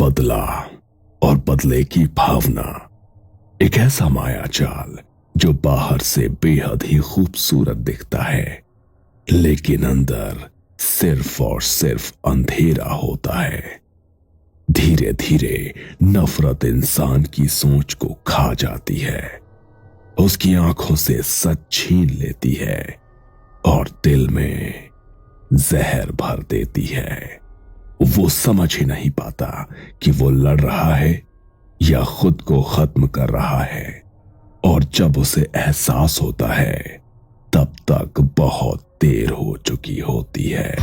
बदला और बदले की भावना एक ऐसा माया जाल जो बाहर से बेहद ही खूबसूरत दिखता है, लेकिन अंदर सिर्फ और सिर्फ अंधेरा होता है। धीरे धीरे नफरत इंसान की सोच को खा जाती है, उसकी आंखों से सच छीन लेती है और दिल में जहर भर देती है। वो समझ ही नहीं पाता कि वो लड़ रहा है या खुद को खत्म कर रहा है, और जब उसे एहसास होता है तब तक बहुत देर हो चुकी होती है।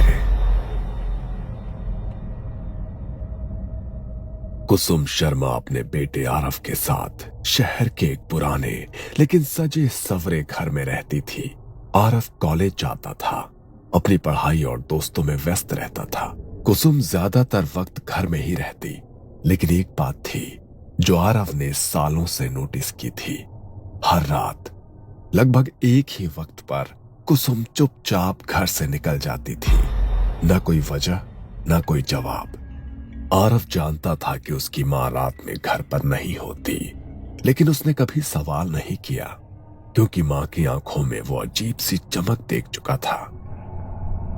कुसुम शर्मा अपने बेटे आरव के साथ शहर के एक पुराने लेकिन सजे सवरे घर में रहती थी। आरव कॉलेज जाता था, अपनी पढ़ाई और दोस्तों में व्यस्त रहता था। कुसुम ज्यादातर वक्त घर में ही रहती, लेकिन एक बात थी जो आरव ने सालों से नोटिस की थी। हर रात लगभग एक ही वक्त पर कुसुम चुपचाप घर से निकल जाती थी। न कोई वजह, न कोई जवाब। आरव जानता था कि उसकी मां रात में घर पर नहीं होती, लेकिन उसने कभी सवाल नहीं किया, क्योंकि मां की आंखों में वो अजीब सी चमक देख चुका था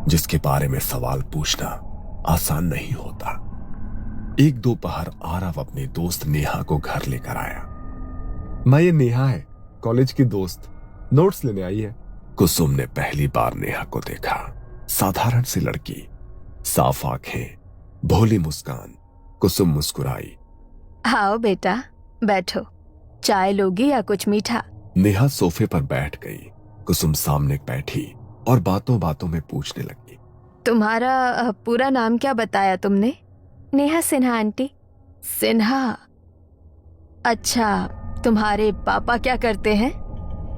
जिसके बारे में सवाल पूछना आसान नहीं होता। एक दोपहर आरव अपनी दोस्त नेहा को घर लेकर आया। मां, ये नेहा है, कॉलेज की दोस्त, नोट्स लेने आई है। कुसुम ने पहली बार नेहा को देखा। साधारण सी लड़की, साफ आंखें, भोली मुस्कान। कुसुम मुस्कुराई। आओ बेटा, बैठो। चाय लोगी या कुछ मीठा? नेहा सोफे पर बैठ गई। कुसुम सामने बैठी और बातों बातों में पूछने लगी। तुम्हारा पूरा नाम क्या बताया तुमने? नेहा सिन्हा आंटी। सिन्हा? अच्छा, तुम्हारे पापा क्या करते हैं?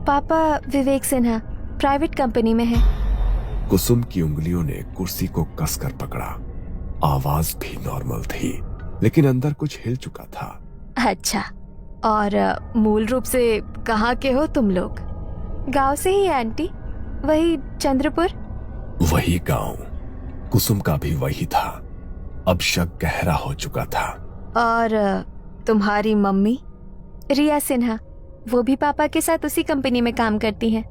पापा विवेक सिन्हा प्राइवेट कंपनी में है। कुसुम की उंगलियों ने कुर्सी को कसकर पकड़ा। आवाज भी नॉर्मल थी, लेकिन अंदर कुछ हिल चुका था। अच्छा, और मूल रूप से कहाँ के हो तुम लोग? गांव से ही आंटी, वही चंद्रपुर। वही गांव। कुसुम का भी वही था। अब शक गहरा हो चुका था। और तुम्हारी मम्मी? रिया सिन्हा, वो भी पापा के साथ उसी कंपनी में काम करती हैं।